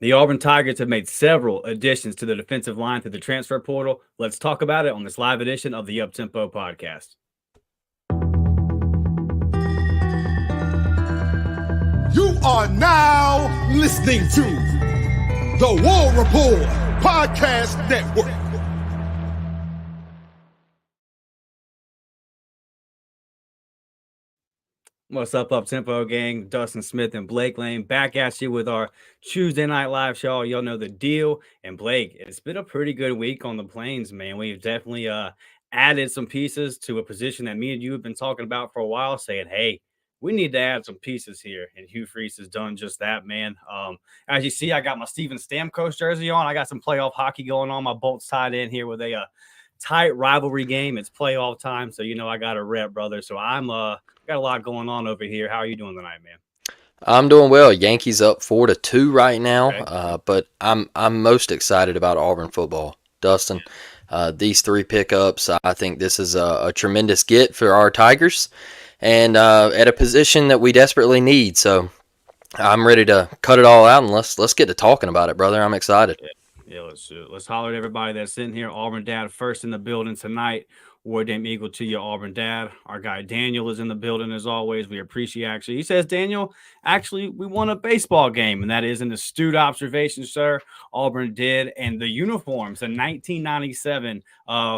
The Auburn Tigers have made several additions to the defensive line through the transfer portal. Let's talk about it on this live edition of the Uptempo podcast. You are now listening to the War Report Podcast Network. What's up, Uptempo gang? Dustin Smith and Blake Lane back at you with our Tuesday Night Live show. Y'all know the deal. And Blake, it's been a pretty good week on the Plains, man. We've definitely added some pieces to a position that me and you have been talking about for a while, saying, hey, we need to add some pieces here. And Hugh Freeze has done just that, man. As you see, I got my Steven Stamkos jersey on. I got some playoff hockey going on. My Bolts tied in here with a tight rivalry game. It's playoff time, so I got a rep, brother. So I'm got a lot going on over here. How are you doing tonight, man? I'm doing well. Yankees up 4-2 right now, Okay. but I'm most excited about Auburn football. Dustin, these three pickups, I think this is a tremendous get for our Tigers, and at a position that we desperately need. So I'm ready to cut it all out, and let's get to talking about it, brother. I'm excited. Yeah, let's do it. Let's holler at everybody that's sitting here. Auburn Dad first in the building tonight. War Dame Eagle to you, Auburn Dad. Our guy Daniel is in the building as always. We appreciate actually. He says, Daniel, actually, we won a baseball game, and that is an astute observation, sir. Auburn did. And the uniforms in 1997,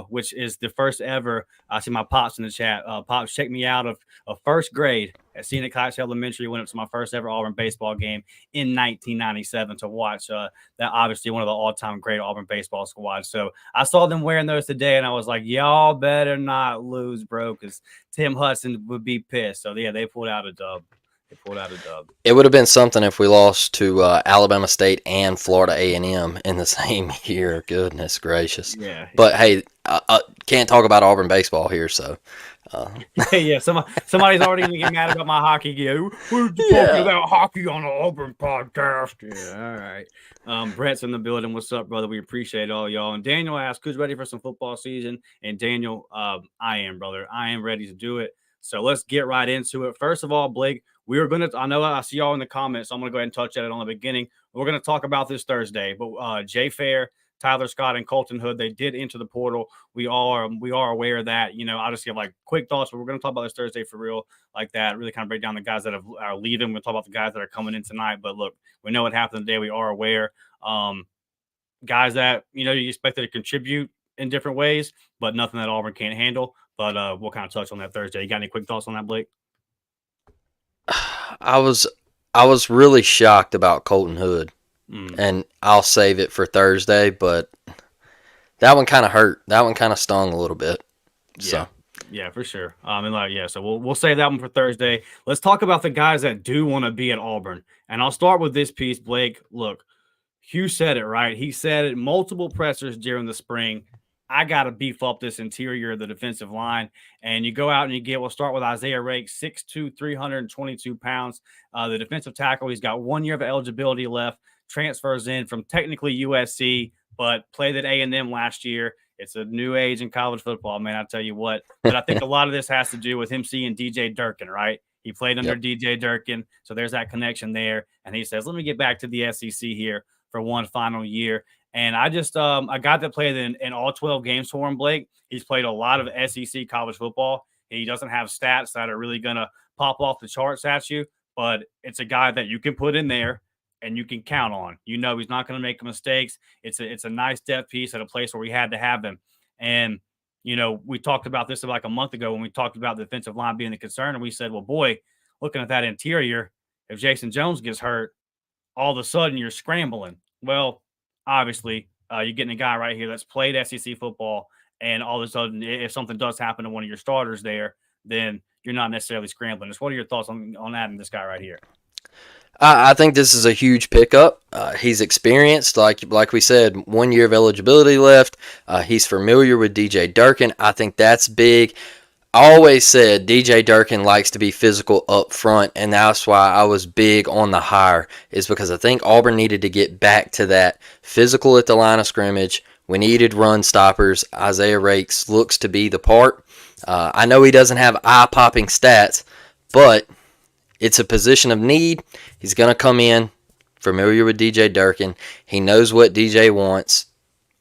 which is the first ever. I see my pops in the chat. Pops, check me out of first grade at Scenic Heights Elementary. Went up to my first ever Auburn baseball game in 1997 to watch that obviously one of the all-time great Auburn baseball squads. So I saw them wearing those today, and I was like, y'all better not lose, bro, because Tim Hudson would be pissed. So, yeah, they pulled out a dub. It would have been something if we lost to Alabama State and Florida A&M in the same year. Goodness gracious. Yeah. But, hey, can't talk about Auburn baseball here, so. Yeah, somebody's already going to get mad about my hockey gear. We're talking about hockey on the Auburn podcast. Yeah, all right. Brett's in the building. What's up, brother? We appreciate all y'all. And Daniel asked, who's ready for some football season? And Daniel, I am, brother. I am ready to do it. So let's get right into it. First of all, Blake, we were going to – I know I see y'all in the comments, so I'm going to go ahead and touch on it on the beginning. We're going to talk about this Thursday. But Jay Fair, Tyler Scott, and Colton Hood, they did enter the portal. We are aware of that. I'll just give quick thoughts, but we're going to talk about this Thursday for real like that, really kind of break down the guys that are leaving. We'll talk about the guys that are coming in tonight. But, look, we know what happened today. We are aware. Guys that, you expected to contribute in different ways, but nothing that Auburn can't handle. But we'll kind of touch on that Thursday. You got any quick thoughts on that, Blake? I was really shocked about Colton Hood, and I'll save it for Thursday, but that one kind of hurt. That one kind of stung a little bit. So. Yeah, for sure. So we'll save that one for Thursday. Let's talk about the guys that do want to be at Auburn. And I'll start with this piece, Blake. Look, Hugh said it, right? He said it multiple pressers during the spring. I got to beef up this interior of the defensive line. And you go out and we'll start with Isaiah Rake, 6'2", 322 pounds. The defensive tackle, he's got 1 year of eligibility left, transfers in from technically USC, but played at A&M last year. It's a new age in college football, man, I'll tell you what. But I think a lot of this has to do with him seeing DJ Durkin, right? He played under DJ Durkin, so there's that connection there. And he says, let me get back to the SEC here for one final year. And I just a guy that played in all 12 games for him, Blake, he's played a lot of SEC college football. He doesn't have stats that are really going to pop off the charts at you, but it's a guy that you can put in there and you can count on. He's not going to make mistakes. It's a nice depth piece at a place where we had to have him. And, we talked about this like a month ago when we talked about the defensive line being the concern, and we said, well, boy, looking at that interior, if Jason Jones gets hurt, all of a sudden you're scrambling. Well, obviously, you're getting a guy right here that's played SEC football, and all of a sudden, if something does happen to one of your starters there, then you're not necessarily scrambling. Just what are your thoughts on adding this guy right here? I think this is a huge pickup. He's experienced, like we said, 1 year of eligibility left. He's familiar with DJ Durkin. I think that's big. I always said DJ Durkin likes to be physical up front, and that's why I was big on the hire, is because I think Auburn needed to get back to that physical at the line of scrimmage. We needed run stoppers. Isaiah Rakes looks to be the part. I know he doesn't have eye-popping stats, but it's a position of need. He's going to come in familiar with DJ Durkin. He knows what DJ wants.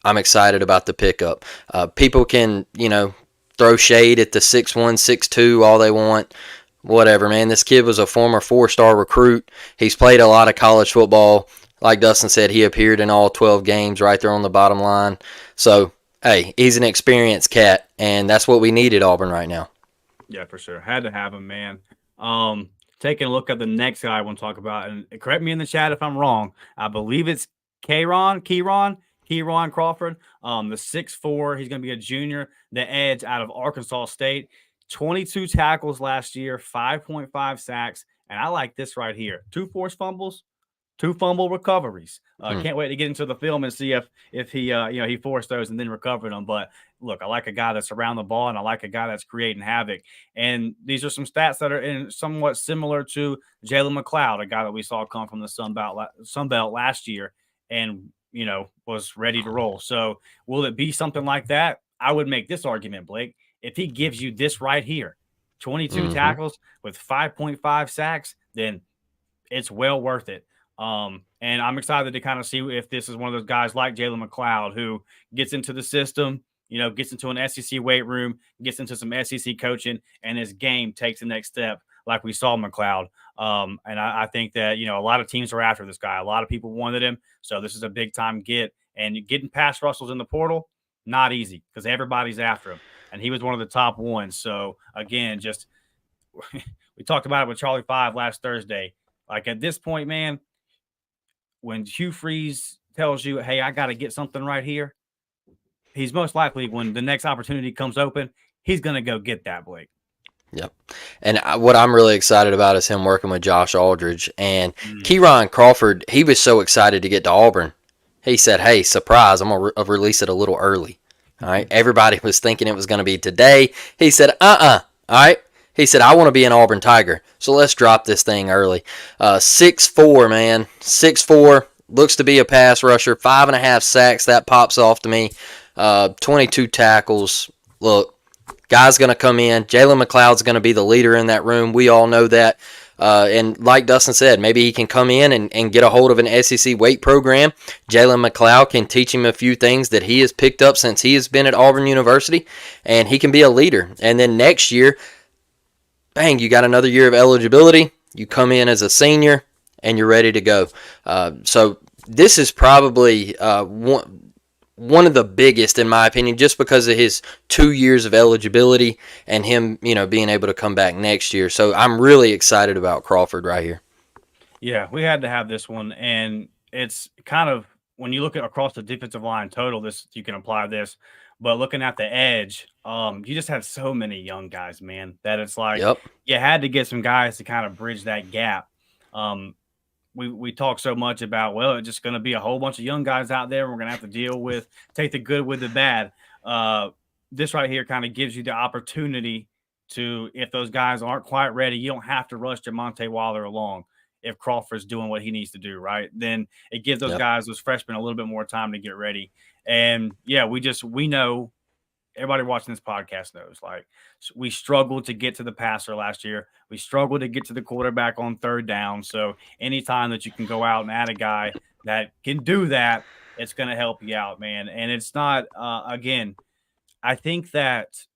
I'm excited about the pickup. People can, throw shade at the 6'1", 6'2", all they want. Whatever, man. This kid was a former 4-star recruit. He's played a lot of college football. Like Dustin said, he appeared in all 12 games right there on the bottom line. So, hey, he's an experienced cat, and that's what we need at Auburn right now. Yeah, for sure. Had to have him, man. Taking a look at the next guy I want to talk about, and correct me in the chat if I'm wrong. I believe it's Kieran Crawford, the 6'4". He's going to be a junior, the edge out of Arkansas State. 22 tackles last year, 5.5 sacks, and I like this right here. 2 forced fumbles, 2 fumble recoveries. Can't wait to get into the film and see if he he forced those and then recovered them. But look, I like a guy that's around the ball, and I like a guy that's creating havoc. And these are some stats that are somewhat similar to Jalen McLeod, a guy that we saw come from the Sun Belt last year, and was ready to roll. So will it be something like that? I would make this argument, Blake. If he gives you this right here, 22 tackles with 5.5 sacks, then it's well worth it. And I'm excited to kind of see if this is one of those guys like Jalen McLeod who gets into the system, gets into an SEC weight room, gets into some SEC coaching, and his game takes the next step like we saw McLeod. And I think that, a lot of teams are after this guy. A lot of people wanted him. So this is a big time get. And getting past Russell's in the portal, not easy because everybody's after him. And he was one of the top ones. So, again, just we talked about it with Charlie 5 last Thursday. Like, at this point, man, when Hugh Freeze tells you, hey, I got to get something right here, he's most likely, when the next opportunity comes open, he's going to go get that, Blake. Yep. And what I'm really excited about is him working with Josh Aldridge. And Kieran Crawford, he was so excited to get to Auburn. He said, hey, surprise, I'm going to release it a little early. All right. Everybody was thinking it was going to be today. He said, All right. He said, I want to be an Auburn Tiger. So let's drop this thing early. 6'4", man. 6'4", looks to be a pass rusher. 5.5 sacks. That pops off to me. 22 tackles. Look, guy's going to come in. Jalen McLeod's going to be the leader in that room. We all know that. And like Dustin said, maybe he can come in and get a hold of an SEC weight program. Jalen McLeod can teach him a few things that he has picked up since he has been at Auburn University, and he can be a leader. And then next year, bang, you got another year of eligibility. You come in as a senior, and you're ready to go. So this is probably one of the biggest, in my opinion, just because of his 2 years of eligibility and him, being able to come back next year. So I'm really excited about Crawford right here. Yeah, we had to have this one, and it's kind of, when you look at across the defensive line total, this you can apply this, but looking at the edge, you just have so many young guys, man, that it's like you had to get some guys to kind of bridge that gap. We talk so much about, well, it's just going to be a whole bunch of young guys out there. We're going to have to take the good with the bad. This right here kind of gives you the opportunity to, if those guys aren't quite ready, you don't have to rush Jamonte Waller along. If Crawford's doing what he needs to do, right, then it gives those guys, those freshmen, a little bit more time to get ready. And yeah, we know, everybody watching this podcast knows, like, we struggled to get to the passer last year. We struggled to get to the quarterback on third down. So anytime that you can go out and add a guy that can do that, it's going to help you out, man. And it's not, again, I think that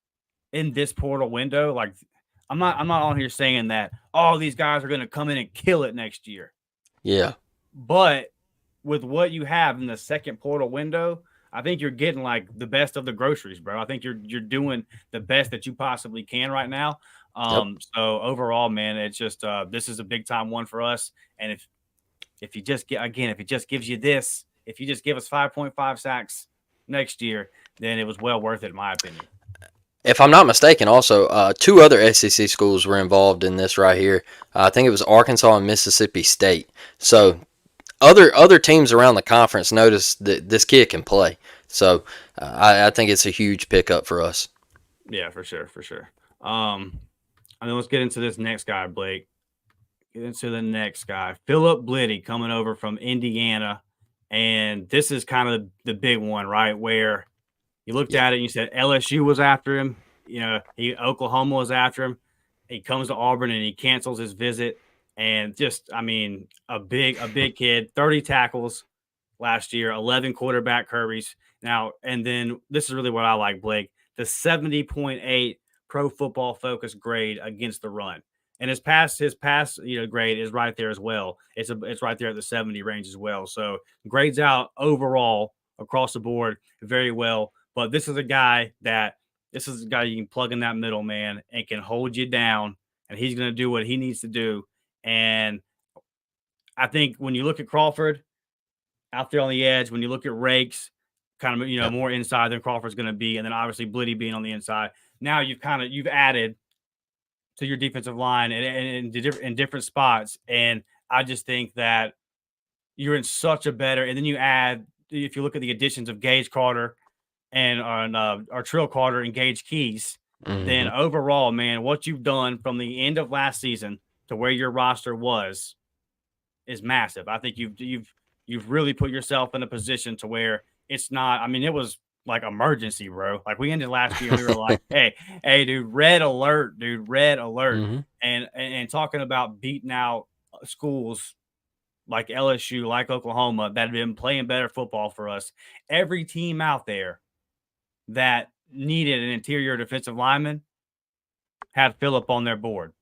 in this portal window, like, I'm not on here saying that all these guys are going to come in and kill it next year. Yeah. But with what you have in the second portal window, I think you're getting like the best of the groceries, bro. I think you're doing the best that you possibly can right now. So overall, man, it's just this is a big time one for us. And if you just gives you this, if you just give us 5.5 sacks next year, then it was well worth it, in my opinion. If I'm not mistaken, also 2 other SEC schools were involved in this right here. I think it was Arkansas and Mississippi State. So other teams around the conference noticed that this kid can play. So I think it's a huge pickup for us. Yeah, for sure. And then let's get into this next guy, Blake. Get into the next guy. Philip Bliddy coming over from Indiana. And this is kind of the big one, right, where you looked at it and you said LSU was after him. Oklahoma was after him. He comes to Auburn and he cancels his visit. and just, I mean, a big kid, 30 tackles last year, 11 quarterback hurries. Now, and then this is really what I like, Blake, the 70.8 Pro Football Focus grade against the run. And his pass grade is right there as well. It's right there at the 70 range as well. So grades out overall across the board very well. But this is a guy you can plug in that middle, man, and can hold you down, and he's going to do what he needs to do. And I think when you look at Crawford out there on the edge, when you look at Rakes, kind of Yeah. more inside than Crawford's going to be, and then obviously Blitty being on the inside. Now you've added to your defensive line and in different spots, and I just think that you're in such a better. And then you add, if you look at the additions of Gage Carter and our Trill Carter and Gage Keys, then Mm-hmm. overall, man, what you've done from the end of last season to where your roster was is massive. I think you've really put yourself in a position to where it's not. I mean, it was like emergency, bro. Like we ended last year, and we were like, hey, dude, red alert, dude, red alert, Mm-hmm. and talking about beating out schools like LSU, like Oklahoma, that have been playing better football for us. Every team out there that needed an interior defensive lineman had Phillip on their board.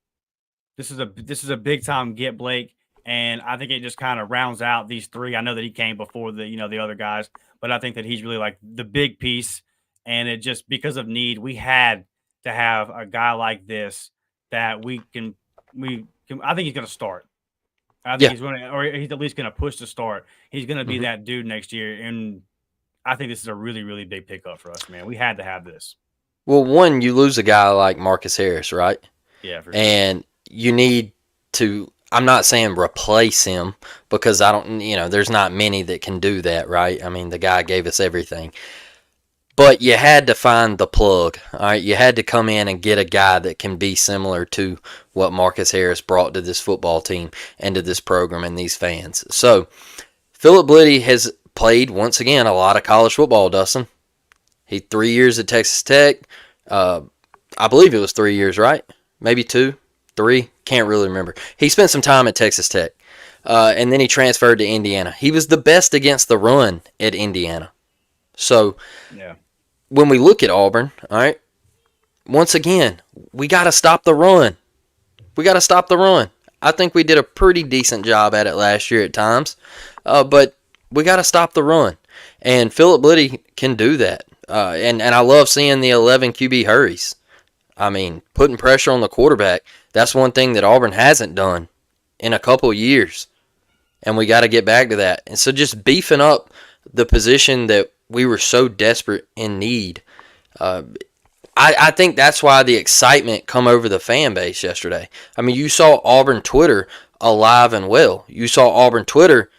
This is a big time get, Blake, and I think it just kind of rounds out these three. I know that he came before the other guys, but I think that he's really like the big piece. And it just, because of need, we had to have a guy like this that we can. I think he's going to start. I think Yeah. he's going to, or he's at least going to push to start. He's going to be Mhm. that dude next year, and I think this is a really, really big pickup for us, man. We had to have this. Well, one, you lose a guy like Marcus Harris, right? Yeah, for sure. And you need to, I'm not saying replace him, because I don't, there's not many that can do that, right? I mean, the guy gave us everything. But you had to find the plug, all right? You had to come in and get a guy that can be similar to what Marcus Harris brought to this football team and to this program and these fans. So, Phillip Blitty has played, once again, a lot of college football, Dustin. He 3 years at Texas Tech. I believe it was 3 years, right? Maybe 2, 3. Can't really remember. He spent some time at Texas Tech. And then he transferred to Indiana. He was the best against the run at Indiana. So, Yeah. when we look at Auburn, all right, once again, we got to stop the run. We got to stop the run. I think we did a pretty decent job at it last year at times, but we got to stop the run. And Phillip Blitty can do that. And I love seeing the 11 QB hurries. I mean, putting pressure on the quarterback, that's one thing that Auburn hasn't done in a couple years. And we got to get back to that. And so just beefing up the position that we were so desperate in need. I think that's why the excitement come over the fan base yesterday. I mean, you saw Auburn Twitter alive and well. You saw Auburn Twitter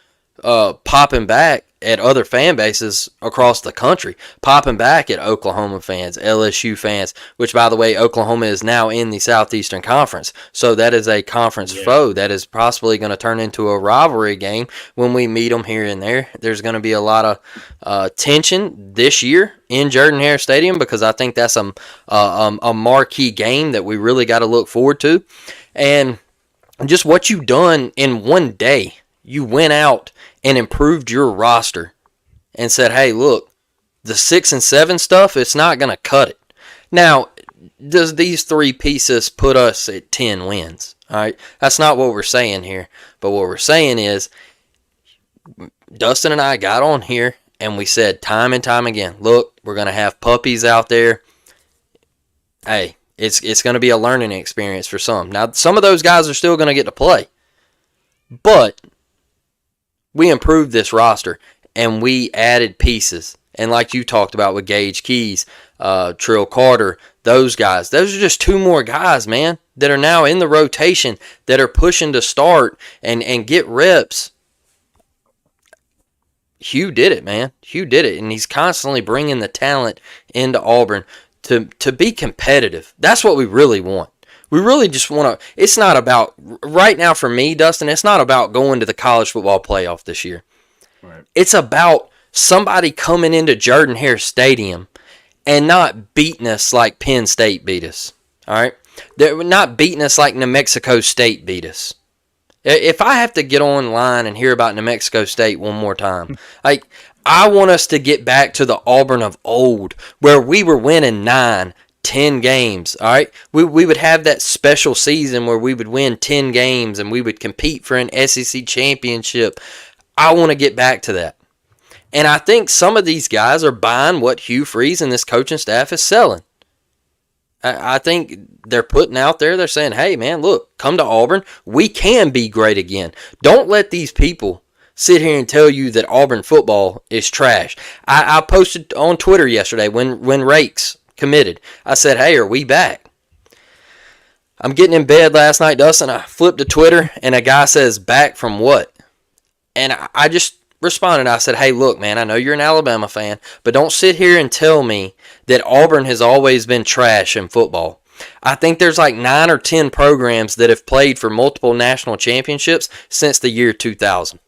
popping back at other fan bases across the country, popping back at Oklahoma fans, LSU fans, which, by the way, Oklahoma is now in the Southeastern Conference. So that is a conference foe that is possibly going to turn into a rivalry game when we meet them here and there. There's going to be a lot of tension this year in Jordan-Hare Stadium, because I think that's a marquee game that we really got to look forward to. And just what you've done in one day, you went out and improved your roster and said, hey, look, the 6 and 7 stuff, it's not going to cut it. Now, does these 3 pieces put us at 10 wins? All right, that's not what we're saying here. But what we're saying is, Dustin and I got on here and we said time and time again, look, we're going to have puppies out there. Hey, it's going to be a learning experience for some. Now, some of those guys are still going to get to play. But we improved this roster, and we added pieces. And like you talked about with Gage Keys, Trill Carter, those guys. Those are just 2 more guys, man, that are now in the rotation that are pushing to start and get reps. Hugh did it, man. Hugh did it, and he's constantly bringing the talent into Auburn to be competitive. That's what we really want. We really just want to, it's not about, right now for me, Dustin, it's not about going to the college football playoff this year. Right. It's about somebody coming into Jordan-Hare Stadium and not beating us like Penn State beat us. All right? They're not beating us like New Mexico State beat us. If I have to get online and hear about New Mexico State one more time, like I want us to get back to the Auburn of old where we were winning 9, 10 games. All right, we would have that special season where we would win 10 games and we would compete for an SEC championship. I want to get back to that. And I think some of these guys are buying what Hugh Freeze and this coaching staff is selling. I think they're putting out there, they're saying, hey, man, look, come to Auburn. We can be great again. Don't let these people sit here and tell you that Auburn football is trash. I posted on Twitter yesterday when Rakes committed. I said, hey, are we back? I'm getting in bed last night, Dustin. I flipped to Twitter, and a guy says, back from what? And I just responded. I said, hey, look, man, I know you're an Alabama fan, but don't sit here and tell me that Auburn has always been trash in football. I think there's like 9 or 10 programs that have played for multiple national championships since the year 2000,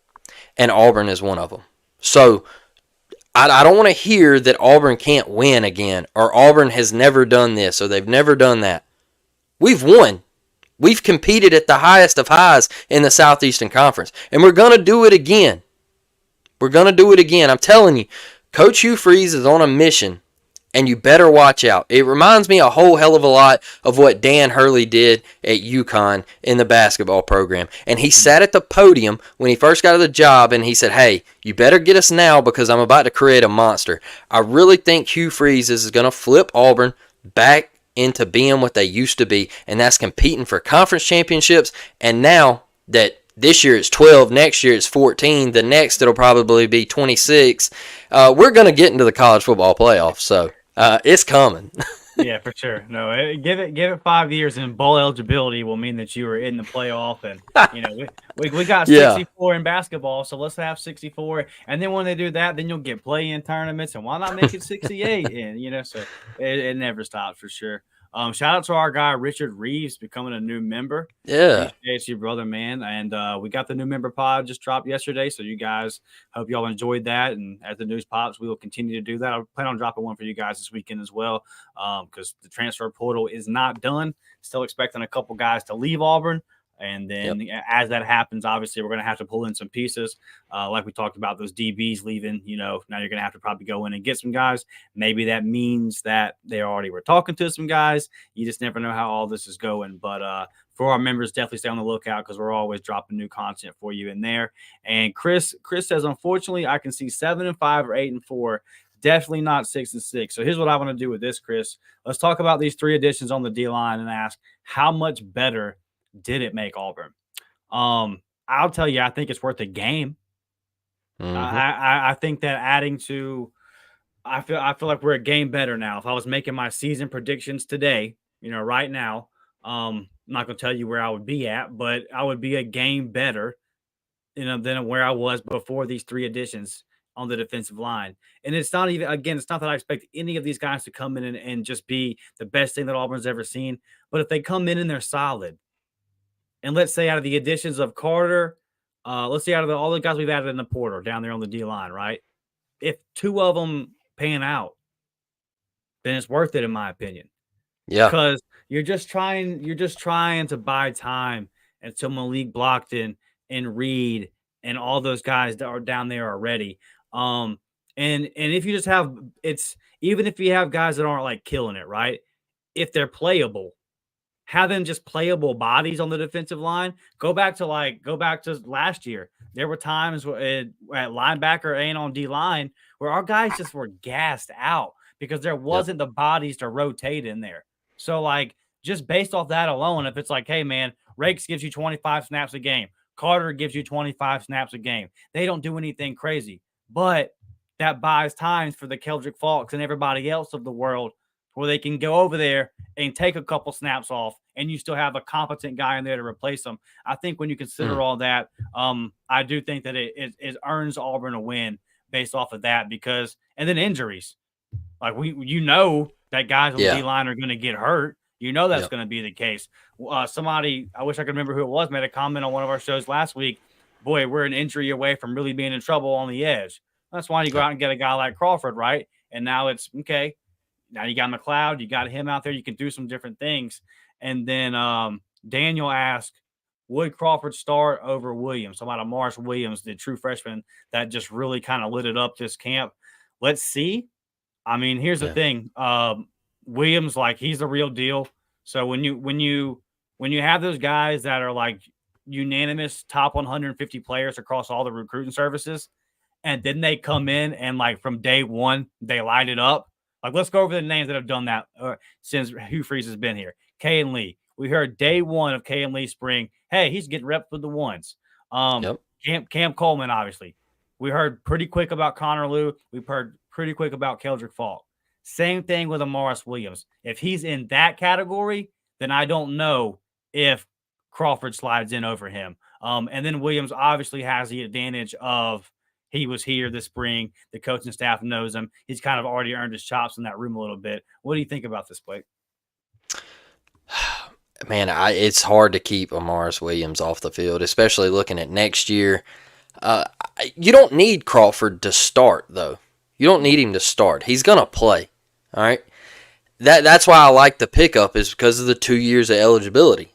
and Auburn is one of them. So I don't want to hear that Auburn can't win again, or Auburn has never done this, or they've never done that. We've won. We've competed at the highest of highs in the Southeastern Conference, and we're going to do it again. We're going to do it again. I'm telling you, Coach Hugh Freeze is on a mission, and you better watch out. It reminds me a whole hell of a lot of what Dan Hurley did at UConn in the basketball program. And he sat at the podium when he first got the job, and he said, hey, you better get us now because I'm about to create a monster. I really think Hugh Freeze is going to flip Auburn back into being what they used to be, and that's competing for conference championships. And now that this year it's 12, next year it's 14, the next it'll probably be 26. We're going to get into the college football playoffs, so it's coming. Yeah, for sure. No, give it 5 years, and bowl eligibility will mean that you are in the playoff. And we got 64 in basketball, so let's have 64. And then when they do that, then you'll get play-in tournaments, and why not make it 68? And so it never stops for sure. Shout out to our guy Richard Reeves becoming a new member. Yeah, it's your brother, man. And we got the new member pod just dropped yesterday, so you guys, hope y'all enjoyed that. And as the news pops, we will continue to do that. I plan on dropping one for you guys this weekend as well, because the transfer portal is not done. Still expecting a couple guys to leave Auburn. And then as that happens, obviously, we're going to have to pull in some pieces. Like we talked about, those DBs leaving, now you're going to have to probably go in and get some guys. Maybe that means that they already were talking to some guys. You just never know how all this is going. But for our members, definitely stay on the lookout because we're always dropping new content for you in there. And Chris says, unfortunately, I can see 7-5 or 8-4. Definitely not 6-6. So here's what I want to do with this, Chris. Let's talk about these 3 additions on the D-line and ask how much better did it make Auburn? I'll tell you, I think it's worth a game. Mm-hmm. I think that adding to, I feel like we're a game better now. If I was making my season predictions today, right now, I'm not going to tell you where I would be at, but I would be a game better, than where I was before these 3 additions on the defensive line. And it's not even, again, it's not that I expect any of these guys to come in and just be the best thing that Auburn's ever seen. But if they come in and they're solid, and let's say out of the additions of Carter, let's say out of all the guys we've added in the portal down there on the D-line, right? If 2 of them pan out, then it's worth it, in my opinion. Yeah. Because you're just trying to buy time until Malik Blockton and Reed and all those guys that are down there already. And if you just have, even if you have guys that aren't like killing it, right? If they're playable, have them just playable bodies on the defensive line. Go back to last year. There were times at linebacker and on D-line where our guys just were gassed out because there wasn't the bodies to rotate in there. So, just based off that alone, if it's like, hey, man, Rakes gives you 25 snaps a game, Carter gives you 25 snaps a game, they don't do anything crazy. But that buys time for the Keldrick Falks and everybody else of the world where they can go over there and take a couple snaps off, and you still have a competent guy in there to replace them. I think when you consider all that, I do think that it earns Auburn a win based off of that and then injuries. Like that guys on the D-line are going to get hurt. That's going to be the case. Somebody, I wish I could remember who it was, made a comment on one of our shows last week. Boy, we're an injury away from really being in trouble on the edge. That's why you go out and get a guy like Crawford, right? And now it's okay. Now you got McLeod, you got him out there. You can do some different things. And then Daniel asked, would Crawford start over Williams? So about Morris Williams, the true freshman that just really kind of lit it up this camp. Let's see. I mean, here's the Yeah. thing. Williams, like, he's the real deal. So when you have those guys that are like unanimous top 150 players across all the recruiting services, and then they come in and like from day one they light it up. Like, let's go over the names that have done that since Hugh Freeze has been here. K and Lee. We heard day one of K and Lee spring. Hey, he's getting reps with the ones. Yep. Cam Coleman, obviously. We heard pretty quick about Connor Liu. We've heard pretty quick about Keldrick Falk. Same thing with Morris Williams. If he's in that category, then I don't know if Crawford slides in over him. And then Williams obviously has the advantage of he was here this spring. The coaching staff knows him. He's kind of already earned his chops in that room a little bit. What do you think about this, Blake? Man, it's hard to keep Morris Williams off the field, especially looking at next year. You don't need Crawford to start, though. You don't need him to start. He's going to play, all right? That's why I like the pickup, is because of the 2 years of eligibility.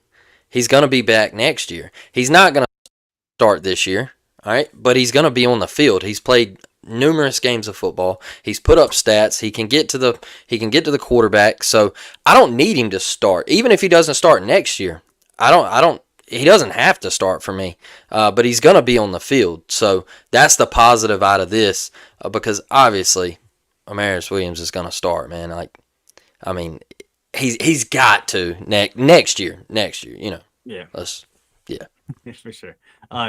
He's going to be back next year. He's not going to start this year, all right? But he's going to be on the field. He's played numerous games of football. He's put up stats. He can get to the quarterback. So I don't need him to start. Even if he doesn't start next year, he doesn't have to start for me. But he's going to be on the field. So that's the positive out of this, because obviously Morris Williams is going to start, man. He's got to next year, you know. Yeah. Yeah. For sure.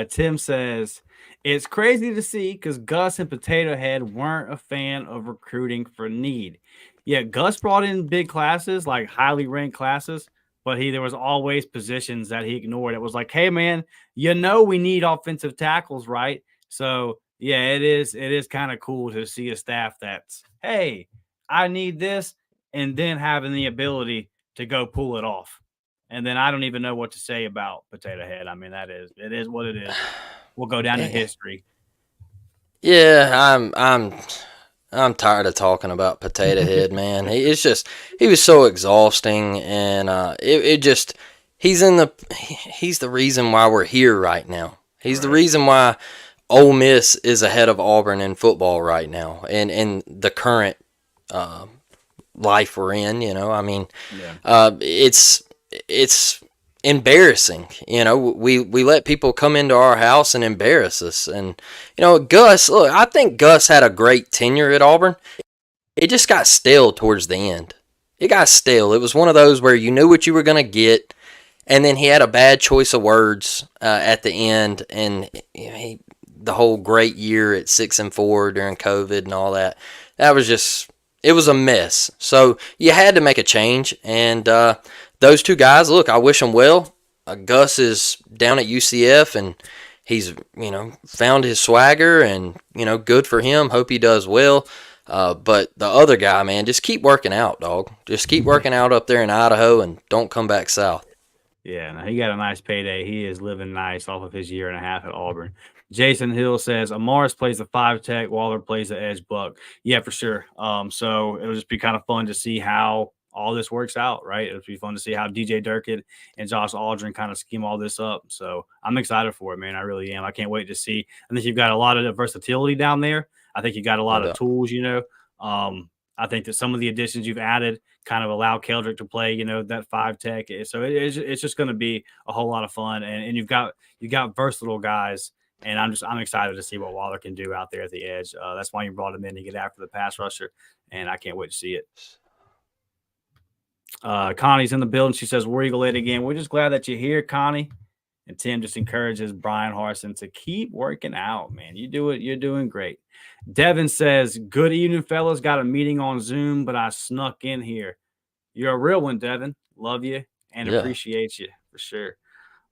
Tim says, it's crazy to see because Gus and Potato Head weren't a fan of recruiting for need. Yeah, Gus brought in big classes, like highly ranked classes, but there was always positions that he ignored. It was like, hey, man, we need offensive tackles, right? So, yeah, it is kind of cool to see a staff that's, hey, I need this, and then having the ability to go pull it off. And then I don't even know what to say about Potato Head. I mean, it is what it is. We'll go down to history. Yeah, I'm tired of talking about Potato Head, man. He was so exhausting, and he's the reason why we're here right now. He's the reason why Ole Miss is ahead of Auburn in football right now, and in the current life we're in. It's embarrassing. We let people come into our house and embarrass us. And, Gus, look, I think Gus had a great tenure at Auburn. It just got stale towards the end. It got stale. It was one of those where you knew what you were going to get, and then he had a bad choice of words at the end, and the whole great year at 6-4 during COVID and all that. It was a mess. So you had to make a change, and those two guys, look, I wish them well. Gus is down at UCF, and he's, found his swagger, and, good for him. Hope he does well. But the other guy, man, just keep working out, dog. Just keep working out up there in Idaho, and don't come back south. Yeah, no, he got a nice payday. He is living nice off of his year and a half at Auburn. Jason Hill says, Morris plays the 5 tech, Waller plays the edge buck. Yeah, for sure. So it'll just be kind of fun to see how all this works out, right? It'll be fun to see how DJ Durkin and Josh Aldrin kind of scheme all this up. So I'm excited for it, man. I really am. I can't wait to see. I think you've got a lot of versatility down there. I think you got a lot of tools, I think that some of the additions you've added kind of allow Keldrick to play, that 5 tech. So it's just going to be a whole lot of fun. And you've got versatile guys. And I'm excited to see what Waller can do out there at the edge. That's why you brought him in to get after the pass rusher, and I can't wait to see it. Connie's in the building. She says, "War Eagle Late again." We're just glad that you're here, Connie. And Tim just encourages Brian Harsin to keep working out, man. You do it. You're doing great. Devin says, "Good evening, fellas. Got a meeting on Zoom, but I snuck in here." You're a real one, Devin. Love you and appreciate you for sure.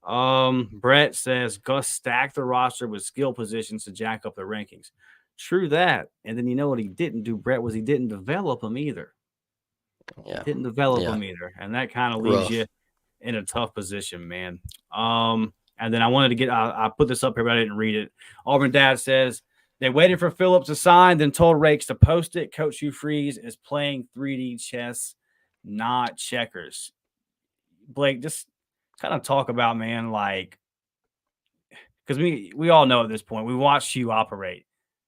Brett says Gus stacked the roster with skill positions to jack up the rankings. True that. And then what he didn't do, Brett, was he didn't develop them either. Yeah. He didn't develop them either. And that kind of leaves you in a tough position, man. And then I wanted to get I put this up here, but I didn't read it. Auburn Dad says they waited for Phillips to sign, then told Rakes to post it. Coach Hugh Freeze is playing 3D chess, not checkers. Blake, just kind of talk about, man, like because we all know at this point, we watched Hugh operate.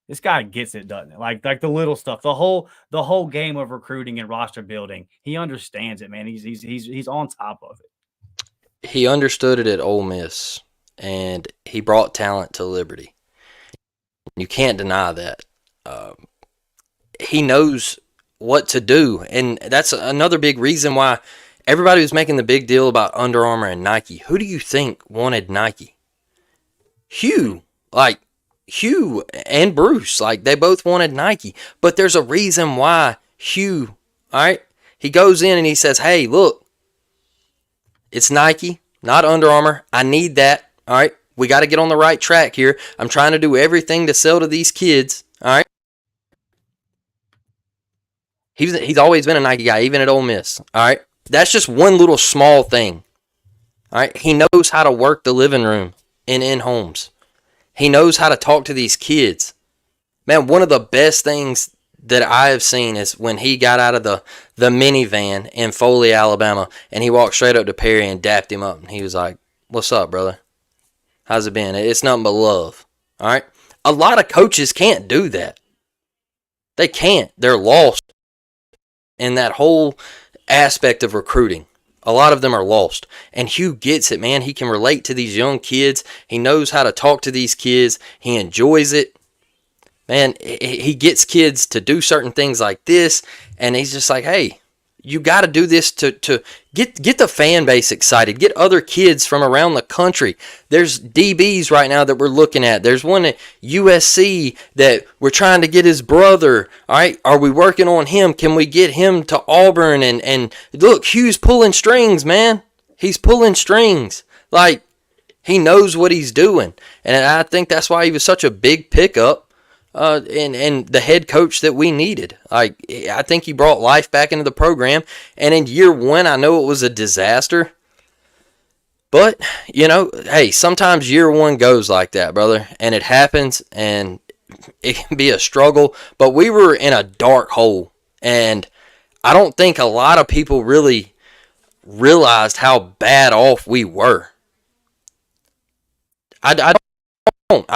This guy gets it, doesn't it? Like the little stuff, the whole game of recruiting and roster building. He understands it, man. He's on top of it. He understood it at Ole Miss, and he brought talent to Liberty. You can't deny that. He knows what to do, and that's another big reason why everybody was making the big deal about Under Armour and Nike. Who do you think wanted Nike? Hugh. Like, Hugh and Bruce, like, they both wanted Nike. But there's a reason why Hugh, all right, he goes in and he says, hey, look, it's Nike, not Under Armour. I need that, all right? We got to get on the right track here. I'm trying to do everything to sell to these kids, all right? He's always been a Nike guy, even at Ole Miss, all right? That's just one little small thing, all right? He knows how to work the living room in homes. He knows how to talk to these kids. Man, one of the best things that I have seen is when he got out of the minivan in Foley, Alabama, and he walked straight up to Perry and dapped him up. And he was like, what's up, brother? How's it been? It's nothing but love. All right? A lot of coaches can't do that. They can't. They're lost in that whole aspect of recruiting. A lot of them are lost. And Hugh gets it, man. He can relate to these young kids. He knows how to talk to these kids. He enjoys it. Man, he gets kids to do certain things like this. And he's just like, hey, you got to do this to get the fan base excited. Get other kids from around the country. There's DBs right now that we're looking at. There's one at USC that we're trying to get his brother. All right, are we working on him? Can we get him to Auburn? And look, Hugh's pulling strings, man. He's pulling strings. Like, he knows what he's doing. And I think that's why he was such a big pickup. And the head coach that we needed. Like, I think he brought life back into the program. And in year one, I know it was a disaster. But, you know, hey, sometimes year one goes like that, brother. And it happens, and it can be a struggle. But we were in a dark hole. And I don't think a lot of people really realized how bad off we were. I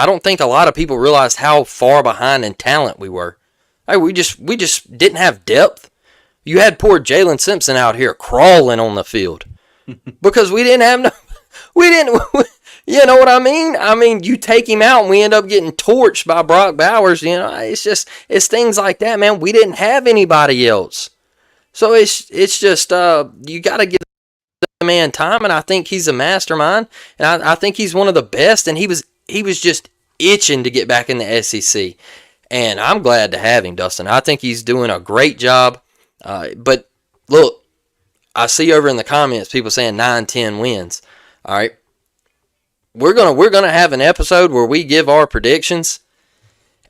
don't think a lot of people realized how far behind in talent we were. Hey, we just didn't have depth. You had poor Jalen Simpson out here crawling on the field because we didn't have no. We didn't. You know what I mean? I mean, you take him out and we end up getting torched by Brock Bowers. You know, it's things like that, man. We didn't have anybody else, so it's just you got to give the man time, and I think he's a mastermind, and I think he's one of the best, and he was just itching to get back in the SEC. And I'm glad to have him, Dustin. I think he's doing a great job. But look, I see over in the comments people saying 9-10 wins. All right. We're gonna have an episode where we give our predictions.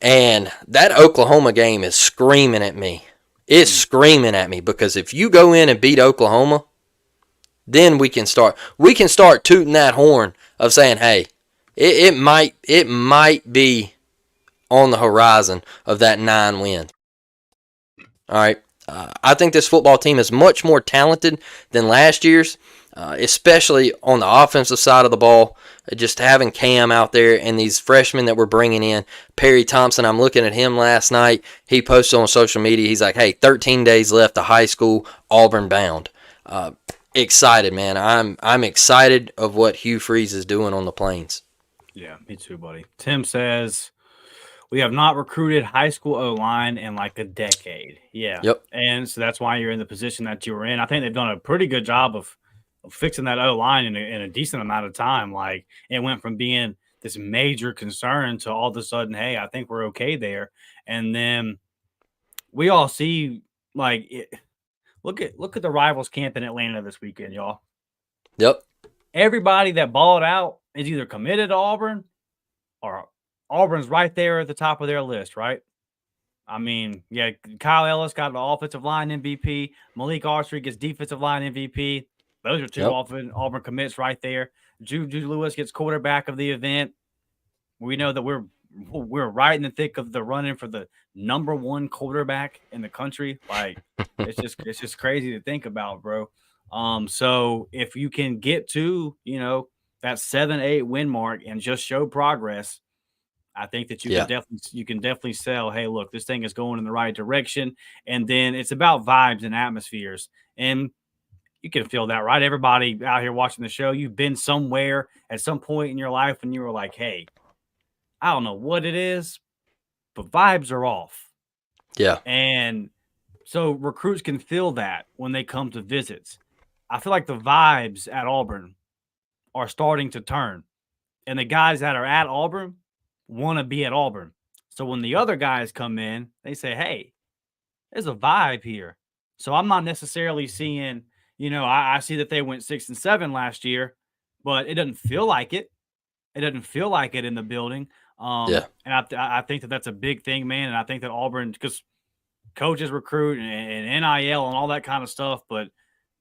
And that Oklahoma game is screaming at me. It's screaming at me because if you go in and beat Oklahoma, then we can start tooting that horn of saying, hey, it might be on the horizon of that 9 win. All right. I think this football team is much more talented than last year's, especially on the offensive side of the ball. Just having Cam out there and these freshmen that we're bringing in. Perry Thompson, I'm looking at him last night. He posted on social media. He's like, hey, 13 days left to high school, Auburn bound. Excited, man. I'm excited of what Hugh Freeze is doing on the Plains. Yeah, me too, buddy. Tim says, we have not recruited high school O-line in like a decade. Yeah. Yep. And so that's why you're in the position that you were in. I think they've done a pretty good job of fixing that O-line in a decent amount of time. Like, it went from being this major concern to all of a sudden, hey, I think we're okay there. And then we all see, like, look at the Rivals camp in Atlanta this weekend, y'all. Yep. Everybody that balled out is either committed to Auburn or Auburn's right there at the top of their list, right? I mean, yeah, Kyle Ellis got the offensive line MVP. Malik Archery gets defensive line MVP. Those are two Auburn commits right there. Juju Lewis gets quarterback of the event. We know that we're right in the thick of the running for the number one quarterback in the country. Like, it's just crazy to think about, bro. So if you can get to, that 7-8 win mark and just show progress, I think that Yeah. you can definitely sell, hey, look, this thing is going in the right direction. And then it's about vibes and atmospheres. And you can feel that, right? Everybody out here watching the show, you've been somewhere at some point in your life when you were like, hey, I don't know what it is, but vibes are off. Yeah. And so recruits can feel that when they come to visits. I feel like the vibes at Auburn are starting to turn. And the guys that are at Auburn want to be at Auburn. So when the other guys come in, they say, hey, there's a vibe here. So I'm not necessarily seeing, I see that they went 6-7 last year, but it doesn't feel like it. It doesn't feel like it in the building. Yeah. And I think that that's a big thing, man. And I think that Auburn, because coaches recruit and NIL and all that kind of stuff, but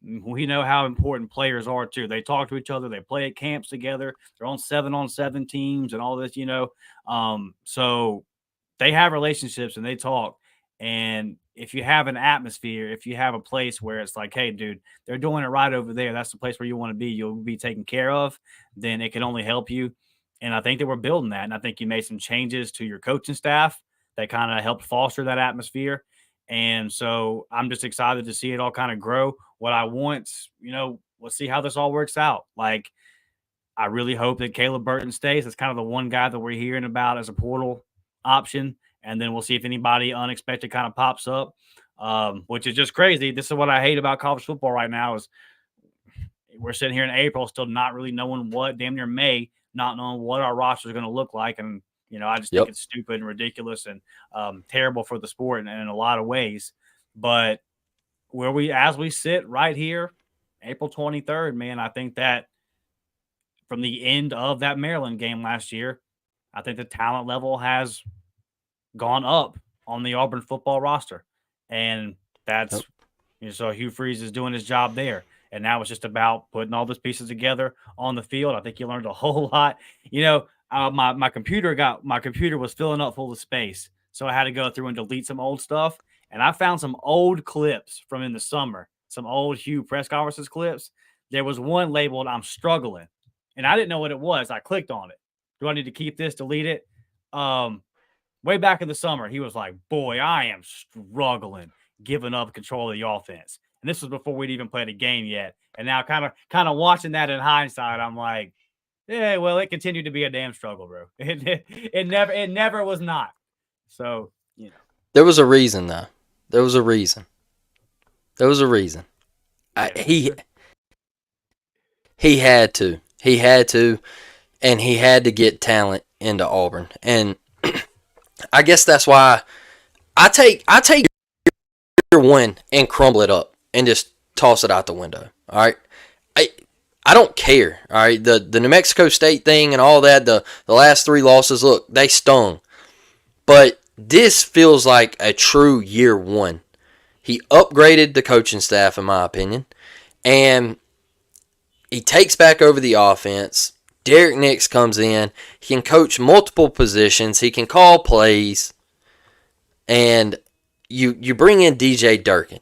we know how important players are too. They talk to each other. They play at camps together. They're on 7-on-7 teams and all this, So they have relationships and they talk. And if you have an atmosphere, if you have a place where it's like, hey, dude, they're doing it right over there. That's the place where you want to be. You'll be taken care of. Then it can only help you. And I think that we're building that. And I think you made some changes to your coaching staff that kind of helped foster that atmosphere. And so I'm just excited to see it all kind of grow. What I want, we'll see how this all works out. Like, I really hope that Caleb Burton stays. That's kind of the one guy that we're hearing about as a portal option. And then we'll see if anybody unexpected kind of pops up, which is just crazy. This is what I hate about college football right now is we're sitting here in April still not really knowing damn near May, not knowing what our roster is going to look like. And, I just think it's stupid and ridiculous and terrible for the sport in a lot of ways. But as we sit right here, April 23rd, man, I think that from the end of that Maryland game last year, I think the talent level has gone up on the Auburn football roster. And that's, so Hugh Freeze is doing his job there. And now it's just about putting all those pieces together on the field. I think you learned a whole lot. My computer was filling up full of space. So I had to go through and delete some old stuff. And I found some old clips from in the summer, some old Hugh press conferences clips. There was one labeled, I'm struggling. And I didn't know what it was. I clicked on it. Do I need to keep this, delete it? Way back in the summer, he was like, boy, I am struggling, giving up control of the offense. And this was before we'd even played a game yet. And now kind of watching that in hindsight, I'm like, yeah, well, it continued to be a damn struggle, bro. It never was not. So, There was a reason, though. There was a reason. He had to. And he had to get talent into Auburn. And I guess that's why I take year one and crumble it up and just toss it out the window. All right. I don't care. All right. The New Mexico State thing and all that, the last 3 losses, look, they stung. But this feels like a true year one. He upgraded the coaching staff, in my opinion, and he takes back over the offense. Derek Nix comes in. He can coach multiple positions. He can call plays. And you bring in DJ Durkin,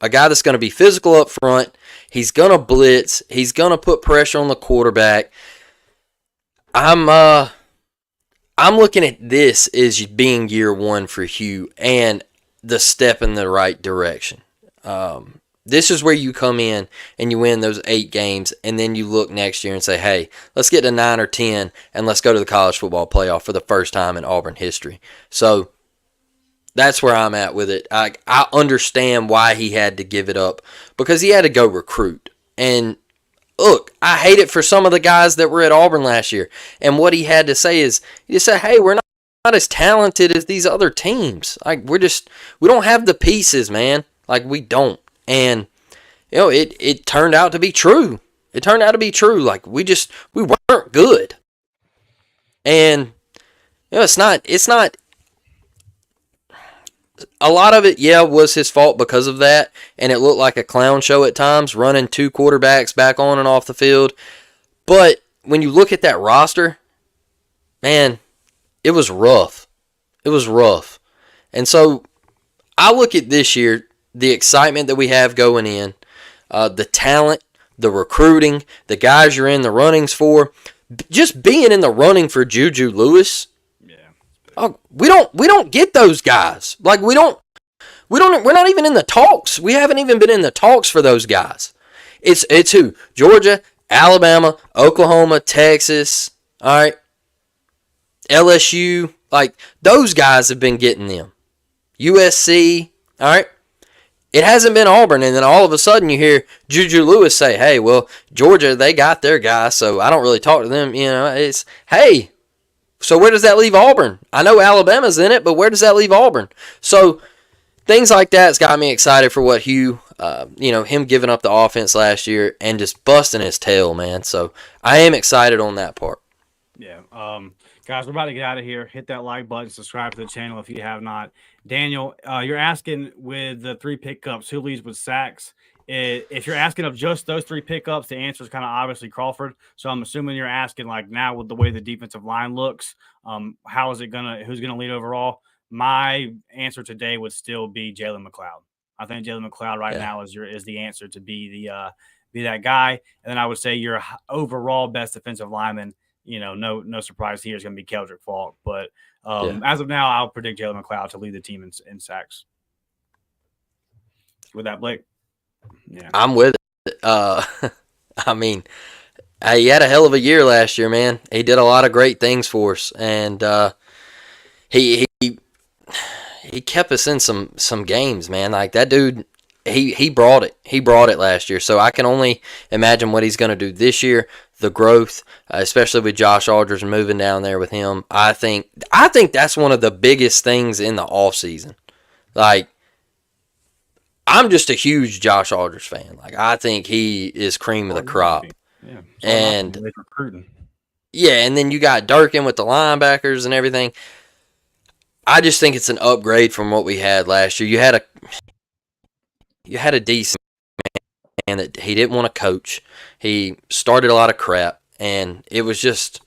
a guy that's going to be physical up front. He's going to blitz. He's going to put pressure on the quarterback. I'm looking at this as being year one for Hugh and the step in the right direction. This is where you come in and you win those 8 games, and then you look next year and say, hey, let's get to 9 or 10, and let's go to the college football playoff for the first time in Auburn history. So that's where I'm at with it. I understand why he had to give it up, because he had to go recruit. And look, I hate it for some of the guys that were at Auburn last year. And what he had to say is, he just said, hey, we're not as talented as these other teams. Like, we don't have the pieces, man. Like, we don't. And, it turned out to be true. Like, we weren't good. And, it's not, a lot of it, was his fault because of that. And it looked like a clown show at times, running 2 quarterbacks back on and off the field. But when you look at that roster, man, it was rough. And so I look at this year, the excitement that we have going in, the talent, the recruiting, the guys you're in the runnings for, just being in the running for Juju Lewis. Yeah. Oh, we don't get those guys. Like we're not even in the talks. We haven't even been in the talks for those guys. It's who? Georgia, Alabama, Oklahoma, Texas, all right, LSU. Like those guys have been getting them. USC, all right. It hasn't been Auburn, and then all of a sudden you hear Juju Lewis say, "Hey, well, Georgia, they got their guy, so I don't really talk to them." You know, it's hey. So where does that leave Auburn? I know Alabama's in it, but where does that leave Auburn? So things like that's got me excited for what Hugh, him giving up the offense last year and just busting his tail, man. So I am excited on that part. Yeah. Guys, we're about to get out of here. Hit that like button, subscribe to the channel if you have not. Daniel, you're asking with the 3 pickups, who leads with sacks? If you're asking of just those 3 pickups, the answer is kind of obviously Crawford. So I'm assuming you're asking like now with the way the defensive line looks, who's gonna lead overall? My answer today would still be Jalen McLeod. I think Jalen McLeod right now is the answer to be that guy. And then I would say your overall best defensive lineman. No surprise here is going to be Keldrick Falk. But as of now, I'll predict Jalen McLeod to lead the team in sacks. With that, Blake? Yeah. I'm with it. I mean, he had a hell of a year last year, man. He did a lot of great things for us. And he kept us in some games, man. Like that dude, he brought it. He brought it last year. So I can only imagine what he's going to do this year. The growth, especially with Josh Aldridge moving down there with him. I think that's one of the biggest things in the offseason. Like, I'm just a huge Josh Aldridge fan. Like, I think he is cream of the crop. Yeah. And recruiting. Yeah, and then you got Durkin with the linebackers and everything. I just think it's an upgrade from what we had last year. You had a decent man that he didn't want to coach. He started a lot of crap, and it was just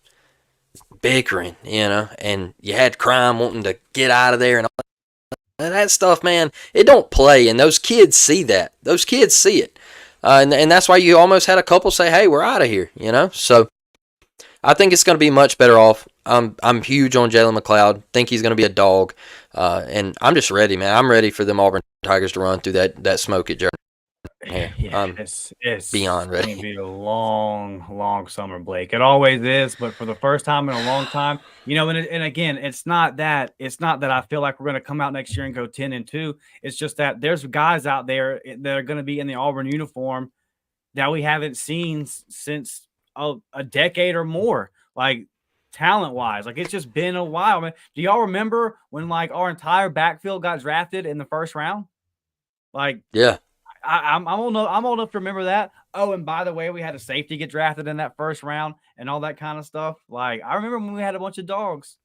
bickering, and you had crime wanting to get out of there and all that stuff, man. It don't play, and those kids see that. Those kids see it. And that's why you almost had a couple say, hey, we're out of here, So I think it's going to be much better off. I'm huge on Jalen McLeod. Think he's going to be a dog. And I'm just ready, man. I'm ready for them Auburn Tigers to run through that smoke at Jordan. Yeah, it's beyond ready. It's going to be a long summer, Blake. It always is, but for the first time in a long time, and again, it's not that I feel like we're going to come out next year and go 10-2. It's just that there's guys out there that are going to be in the Auburn uniform that we haven't seen since a decade or more, like talent-wise. Like, it's just been a while, man. Do y'all remember when, like, our entire backfield got drafted in the first round? Like, yeah. I'm old enough to remember that. Oh, and by the way, we had a safety get drafted in that first round and all that kind of stuff. Like, I remember when we had a bunch of dogs.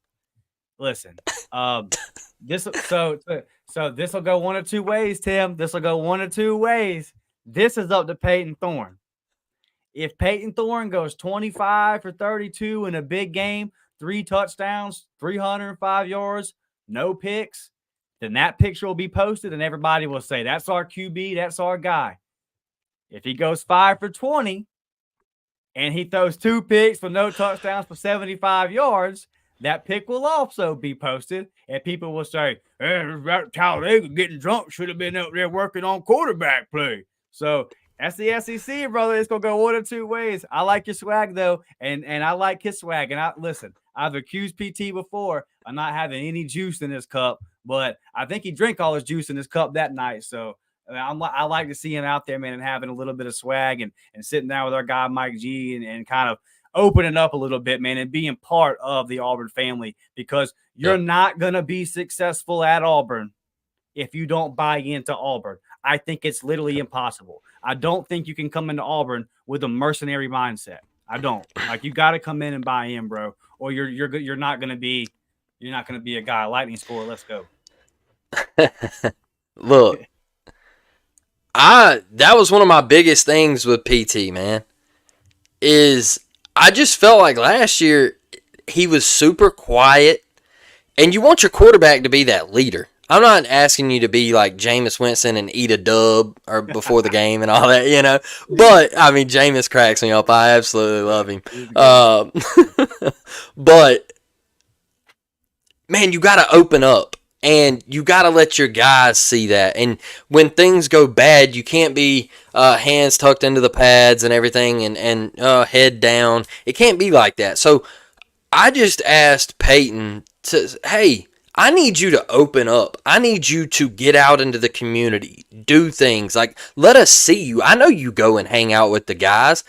Listen, this will go one of 2 ways, Tim. This will go one of 2 ways. This is up to Peyton Thorne. If Peyton Thorne goes 25 for 32 in a big game, 3 touchdowns, 305 yards, no picks, then that picture will be posted and everybody will say, that's our QB, that's our guy. If he goes 5 for 20 and he throws 2 picks for no touchdowns for 75 yards, that pick will also be posted and people will say, hey, Talladega getting drunk, should have been out there working on quarterback play. So that's the SEC, brother. It's going to go one of 2 ways. I like your swag, though, and I like his swag. And I've accused PT before of not having any juice in his cup, but I think he drank all his juice in his cup that night. So I like to see him out there, man, and having a little bit of swag and sitting down with our guy Mike G and kind of opening up a little bit, man, and being part of the Auburn family, because you're not going to be successful at Auburn if you don't buy into Auburn. I think it's literally impossible. I don't think you can come into Auburn with a mercenary mindset. I don't. Like, you got to come in and buy in, bro, or you're not going to be a guy. Lightning score. Let's go. Look, that was one of my biggest things with PT, man, is I just felt like last year he was super quiet, and you want your quarterback to be that leader. I'm not asking you to be like Jameis Winston and eat a dub or before the game and all that, you know. But I mean, Jameis cracks me up. I absolutely love him. But man, you got to open up and you got to let your guys see that. And when things go bad, you can't be hands tucked into the pads and everything and head down. It can't be like that. So I just asked Peyton to, hey, I need you to open up. I need you to get out into the community, do things like let us see you. I know you go and hang out with the guys.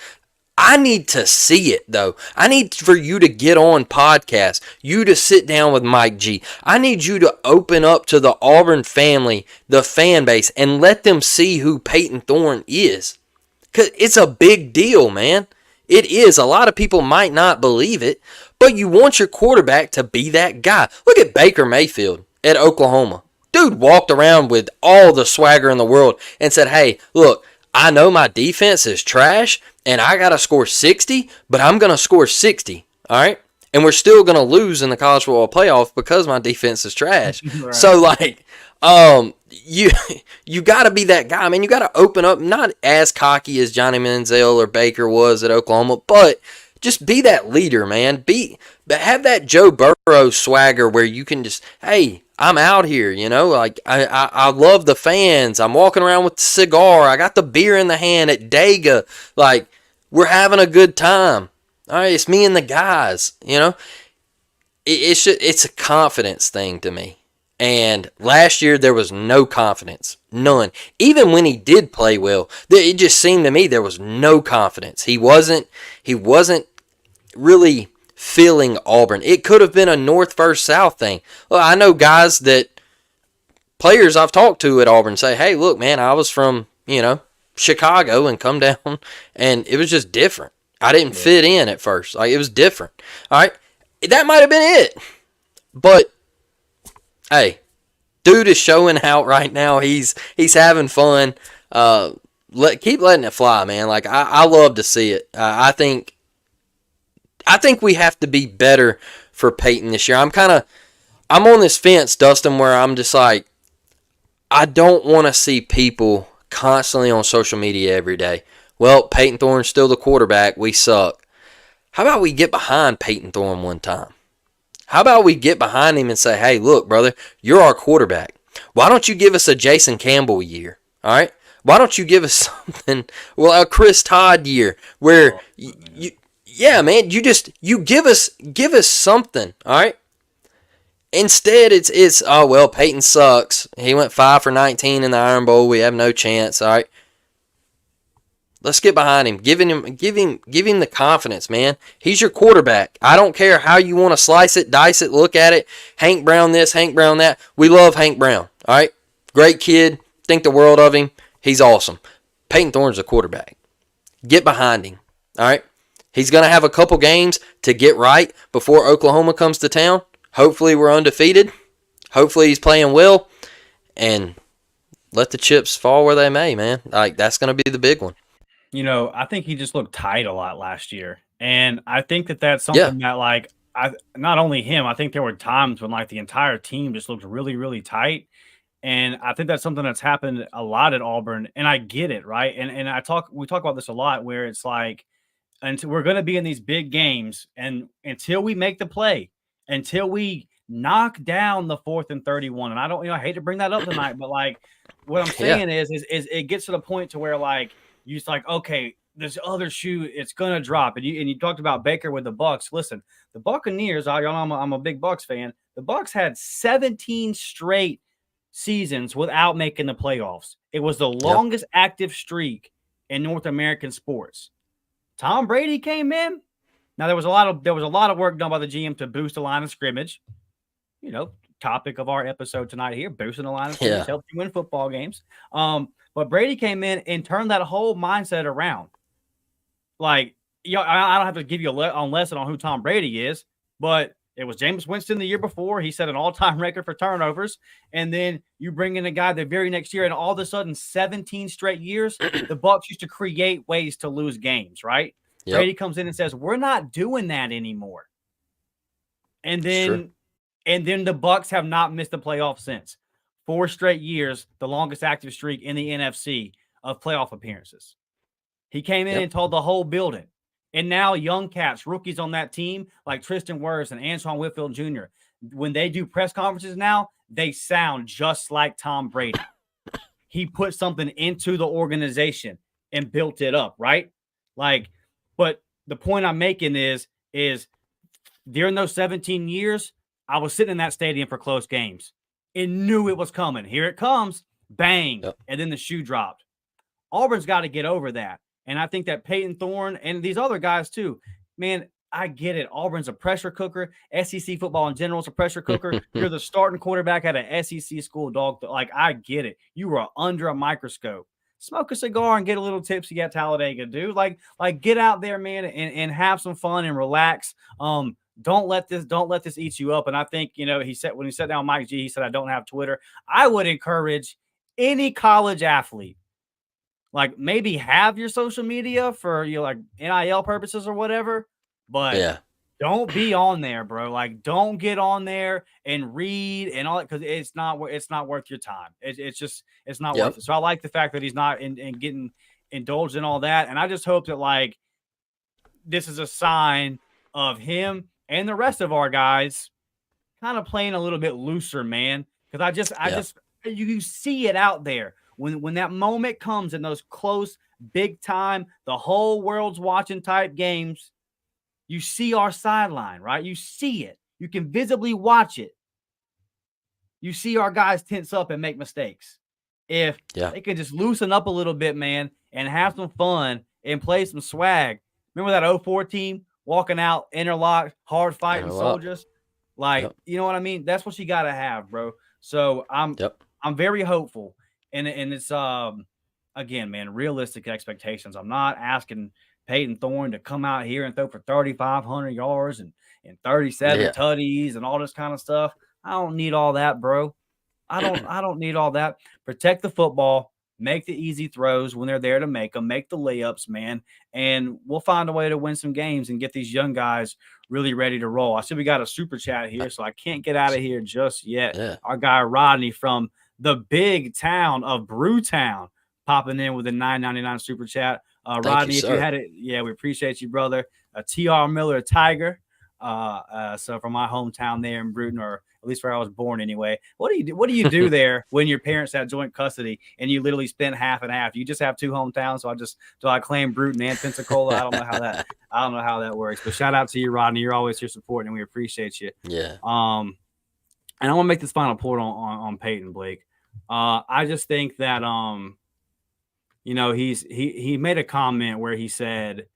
I need to see it though. I need for you to get on podcasts, you to sit down with Mike G. I need you to open up to the Auburn family, the fan base, and let them see who Peyton Thorne is. 'Cause it's a big deal, man. It is. A lot of people might not believe it, but you want your quarterback to be that guy. Look at Baker Mayfield at Oklahoma. Dude walked around with all the swagger in the world and said, hey, look, I know my defense is trash and I got to score 60, but I'm going to score 60, all right? And we're still going to lose in the college football playoff because my defense is trash. Right. So, like, you got to be that guy. I mean, you got to open up, not as cocky as Johnny Manziel or Baker was at Oklahoma, but just be that leader, man. Have that Joe Burrow swagger where you can just, hey, I'm out here, you know, like I love the fans. I'm walking around with the cigar. I got the beer in the hand at Dega. Like, we're having a good time. All right, it's me and the guys, you know. It's a confidence thing to me. And last year there was no confidence, none. Even when he did play well, it just seemed to me there was no confidence. He wasn't really feeling Auburn. It could have been a North versus South thing. Well, I know guys players I've talked to at Auburn say, hey, look, man, I was from, you know, Chicago and come down, and it was just different. I didn't fit in at first. Like, it was different. All right, that might have been it. But hey, dude is showing out right now. He's having fun. Keep letting it fly, man. Like, I love to see it. I think we have to be better for Peyton this year. I'm on this fence, Dustin, where I'm just like, I don't want to see people constantly on social media every day. Well, Peyton Thorne's still the quarterback. We suck. How about we get behind Peyton Thorne one time? How about we get behind him and say, hey, look, brother, you're our quarterback. Why don't you give us a Jason Campbell year, all right? Why don't you give us something, well, a Chris Todd year where yeah, man, you give us something, all right? Instead, it's oh, well, Peyton sucks. He went 5 for 19 in the Iron Bowl. We have no chance, all right? Let's get behind him. Give him the confidence, man. He's your quarterback. I don't care how you want to slice it, dice it, look at it. Hank Brown this, Hank Brown that. We love Hank Brown, all right? Great kid. Think the world of him. He's awesome. Peyton Thorne's a quarterback. Get behind him, all right? He's going to have a couple games to get right before Oklahoma comes to town. Hopefully we're undefeated. Hopefully he's playing well. And let the chips fall where they may, man. Like, that's going to be the big one. You know, I think he just looked tight a lot last year. And I think that's something that, like, not only him, I think there were times when, like, the entire team just looked really, really tight. And I think that's something that's happened a lot at Auburn. And I get it, right? And we talk about this a lot where it's like, until we're going to be in these big games, and until we make the play, until we knock down the 4th and 31. And I hate to bring that up tonight, but like what I'm saying is it gets to the point to where like you're just like, okay, this other shoe, it's gonna drop. And you talked about Baker with the Bucks. Listen, the Buccaneers, y'all know I'm a big Bucks fan. The Bucks had 17 straight seasons without making the playoffs. It was the longest active streak in North American sports. Tom Brady came in. Now there was a lot of work done by the GM to boost the line of scrimmage. You know, topic of our episode tonight here, boosting the line of scrimmage helps you win football games. But Brady came in and turned that whole mindset around. Like, I don't have to give you a lesson on who Tom Brady is, but it was Jameis Winston the year before. He set an all-time record for turnovers. And then you bring in a guy the very next year, and all of a sudden, 17 straight years, the Bucs used to create ways to lose games, right? Yep. Brady comes in and says, we're not doing that anymore. And then the Bucs have not missed the playoffs since. 4 straight years, the longest active streak in the NFC of playoff appearances. He came in and told the whole building. And now young cats, rookies on that team, like Tristan Wirfs and Antoine Whitfield Jr., when they do press conferences now, they sound just like Tom Brady. He put something into the organization and built it up, right? Like, but the point I'm making is during those 17 years, I was sitting in that stadium for close games and knew it was coming. Here it comes, bang, and then the shoe dropped. Auburn's got to get over that. And I think that Peyton Thorne and these other guys too, man, I get it. Auburn's a pressure cooker. SEC football in general is a pressure cooker. You're the starting quarterback at an SEC school, dog. Like, I get it. You are under a microscope. Smoke a cigar and get a little tipsy at Talladega, dude. Like get out there, man, and have some fun and relax. Don't let this eat you up. And I think, when he sat down with Mike G, he said, I don't have Twitter. I would encourage any college athlete, like, maybe have your social media for like NIL purposes or whatever, but don't be on there, bro. Like, don't get on there and read and all that, because it's not worth your time. It's not worth it. So I like the fact that he's not in getting indulged in all that. And I just hope that, like, this is a sign of him and the rest of our guys kind of playing a little bit looser, man. Because you see it out there. When that moment comes in those close, big time, the whole world's watching type games, you see our sideline, right? You see it. You can visibly watch it. You see our guys tense up and make mistakes. If they can just loosen up a little bit, man, and have some fun and play some swag. Remember that 04 team walking out, interlocked, hard fighting soldiers? Like, you know what I mean? That's what you got to have, bro. So I'm very hopeful. And it's, again, man, realistic expectations. I'm not asking Peyton Thorne to come out here and throw for 3,500 yards and 37 tutties and all this kind of stuff. I don't need all that, bro. I don't need all that. Protect the football. Make the easy throws when they're there to make them. Make the layups, man. And we'll find a way to win some games and get these young guys really ready to roll. I see we got a super chat here, so I can't get out of here just yet. Yeah. Our guy Rodney from the big town of Brewtown popping in with a $9.99 super chat. Rodney, if you had it, we appreciate you, brother. TR Miller Tiger. So from my hometown there in Bruton, or at least where I was born anyway. What do you do there when your parents have joint custody and you literally spend half and half? You just have two hometowns, so I claim Bruton and Pensacola. I don't know how that works. But shout out to you, Rodney. You're always here supporting, and we appreciate you. Yeah. And I want to make this final point on Peyton, Blake. I just think that he made a comment where he said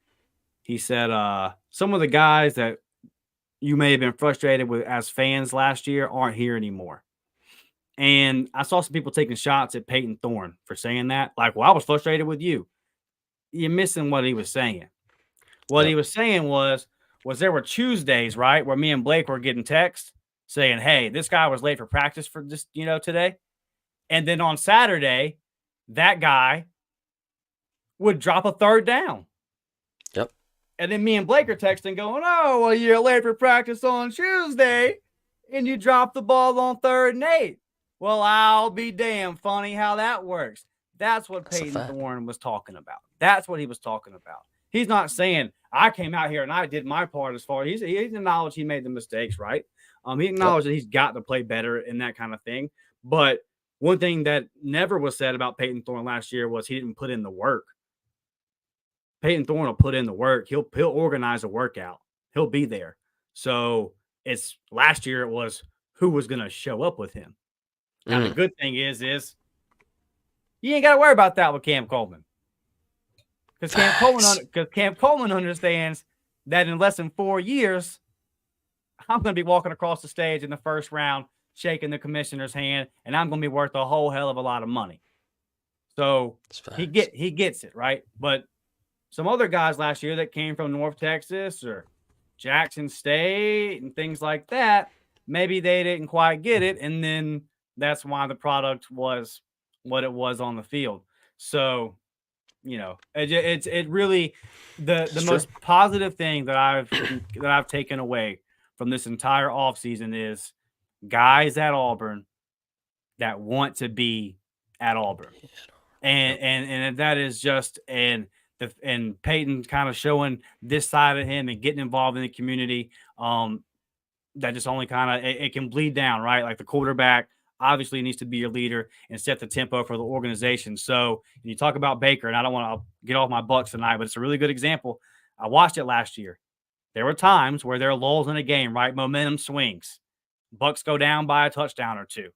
some of the guys that you may have been frustrated with as fans last year aren't here anymore. And I saw some people taking shots at Peyton Thorne for saying that. Like, well, I was frustrated with you. You're missing what he was saying. What he was saying was there were Tuesdays, right, where me and Blake were getting texts saying, hey, this guy was late for practice for this, today. And then on Saturday, that guy would drop a third down. Yep. And then me and Blake are texting going, oh, well, you're late for practice on Tuesday and you dropped the ball on 3rd and 8. Well, I'll be damn funny how that works. That's what Peyton Thorne was talking about. That's what he was talking about. He's not saying I came out here and I did my part as far as he acknowledged he made the mistakes, right? He acknowledged that he's got to play better and that kind of thing. But one thing that never was said about Peyton Thorne last year was he didn't put in the work. Peyton Thorne will put in the work. He'll organize a workout. He'll be there. So it's last year it was who was going to show up with him. Now the good thing is you ain't got to worry about that with Cam Coleman. Because Cam Coleman understands that in less than 4 years, I'm going to be walking across the stage in the first round, shaking the commissioner's hand, and I'm going to be worth a whole hell of a lot of money. So he gets it, right? But some other guys last year that came from North Texas or Jackson State and things like that, maybe they didn't quite get it, and then that's why the product was what it was on the field. So, it really the most positive thing that I've taken away from this entire offseason is guys at Auburn that want to be at Auburn. And that is just and Peyton kind of showing this side of him and getting involved in the community. That just only kind of it can bleed down, right? Like the quarterback obviously needs to be your leader and set the tempo for the organization. So you talk about Baker, and I don't want to get off my Bucks tonight, but it's a really good example. I watched it last year. There were times where there are lulls in a game, right? Momentum swings. Bucks go down by a touchdown or two.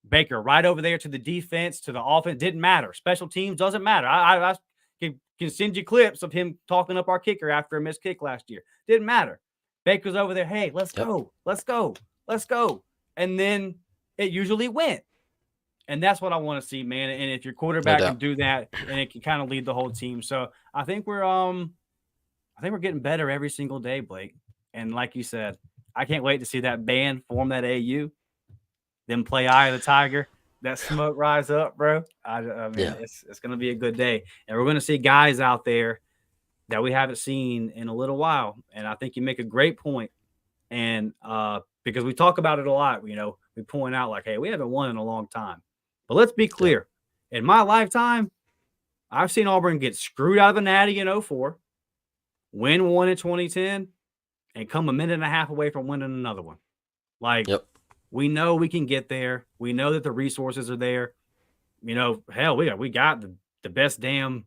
Baker right over there to the defense, to the offense. Didn't matter. Special teams doesn't matter. I can send you clips of him talking up our kicker after a missed kick last year. Didn't matter. Baker's over there. Hey, let's go. Let's go. Let's go. And then it usually went. And that's what I want to see, man. And if your quarterback can do that, and it can kind of lead the whole team. So I think we're getting better every single day, Blake. And like you said, I can't wait to see that band form that AU, then play Eye of the Tiger, that smoke rise up, bro. I mean, it's going to be a good day. And we're going to see guys out there that we haven't seen in a little while. And I think you make a great point. And because we talk about it a lot, we point out like, hey, we haven't won in a long time. But let's be clear. In my lifetime, I've seen Auburn get screwed out of a natty in 2004, win one in 2010, and come a minute and a half away from winning another one. Like, we know we can get there. We know that the resources are there. Hell, we got the best damn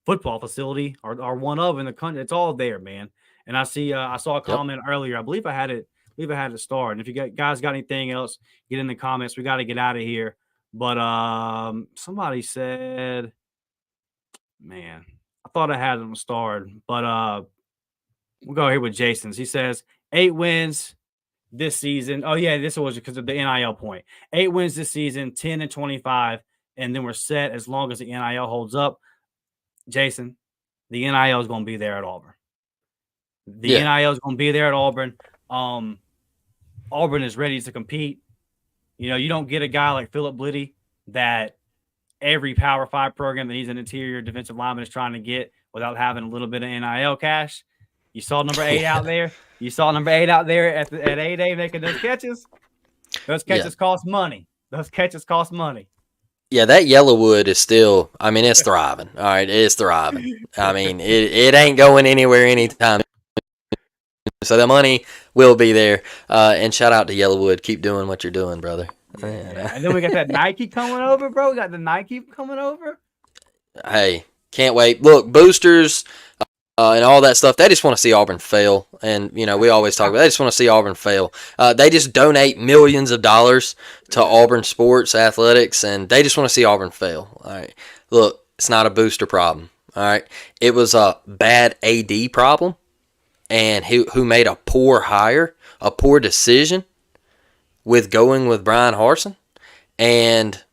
football facility or one of in the country. It's all there, man. And I saw a comment earlier. I believe I had it start. And if you guys got anything else, get in the comments. We got to get out of here. But somebody said, man, I thought I had them starred. But we'll go here with Jason's. He says 8 wins this season. Oh, yeah, this was because of the NIL point. 8 wins this season, 10 and 25, and then we're set as long as the NIL holds up. Jason, the NIL is going to be there at Auburn. The NIL is going to be there at Auburn. Auburn is ready to compete. You don't get a guy like Philip Bliddy that every Power 5 program that he's an interior defensive lineman is trying to get without having a little bit of NIL cash. You saw number 8 out there. You saw number 8 out there at 8A making those catches. Those catches cost money. Yeah, that Yellowwood is still, I mean, it's thriving. All right, it's thriving. I mean, it ain't going anywhere anytime. So the money will be there. And shout out to Yellowwood. Keep doing what you're doing, brother. And then we got that Nike coming over, bro. We got the Nike coming over. Hey, can't wait. Look, boosters and all that stuff, they just want to see Auburn fail. And, we always talk about they just want to see Auburn fail. They just donate millions of dollars to Auburn sports, athletics, and they just want to see Auburn fail. All right. Look, it's not a booster problem. All right. It was a bad AD problem. And who made a poor hire, a poor decision with going with Brian Harsin, and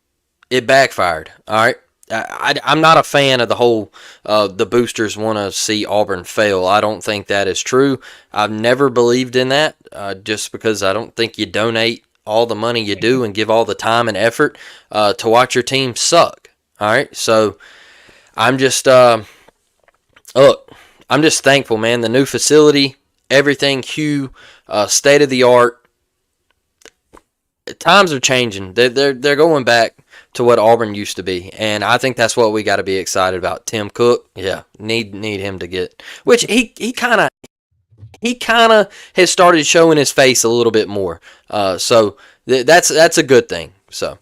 it backfired. All right, I'm not a fan of the whole the boosters want to see Auburn fail. I don't think that is true. I've never believed in that, just because I don't think you donate all the money you do and give all the time and effort to watch your team suck. All right, so I'm just look. I'm just thankful, man. The new facility, everything, Hugh, state of the art. Times are changing. They're going back to what Auburn used to be, and I think that's what we got to be excited about. Tim Cook, need him to get, which he kind of has started showing his face a little bit more. So that's a good thing. So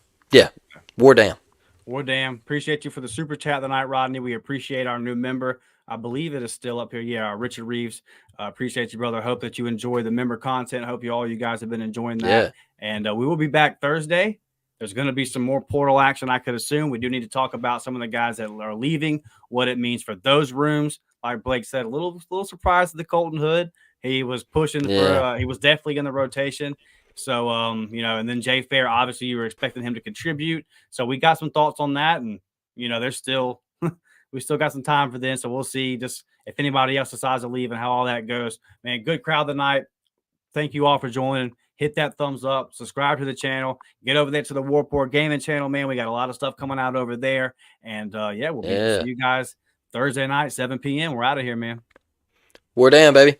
War Damn. Appreciate you for the super chat tonight, Rodney. We appreciate our new member. I believe it is still up here. Yeah, Richard Reeves. Appreciate you, brother. Hope that you enjoy the member content. Hope you guys have been enjoying that. Yeah. And we will be back Thursday. There's going to be some more portal action, I could assume. We do need to talk about some of the guys that are leaving, what it means for those rooms. Like Blake said, a little surprised at the Colton Hood. He was pushing for. He was definitely in the rotation. So and then Jay Fair. Obviously, you were expecting him to contribute. So we got some thoughts on that, and there's still. We still got some time for this, so we'll see just if anybody else decides to leave and how all that goes. Man, good crowd tonight. Thank you all for joining. Hit that thumbs up. Subscribe to the channel. Get over there to the War Report Gaming channel, man. We got a lot of stuff coming out over there. And, we'll see you guys Thursday night, 7 p.m. We're out of here, man. War Damn, baby.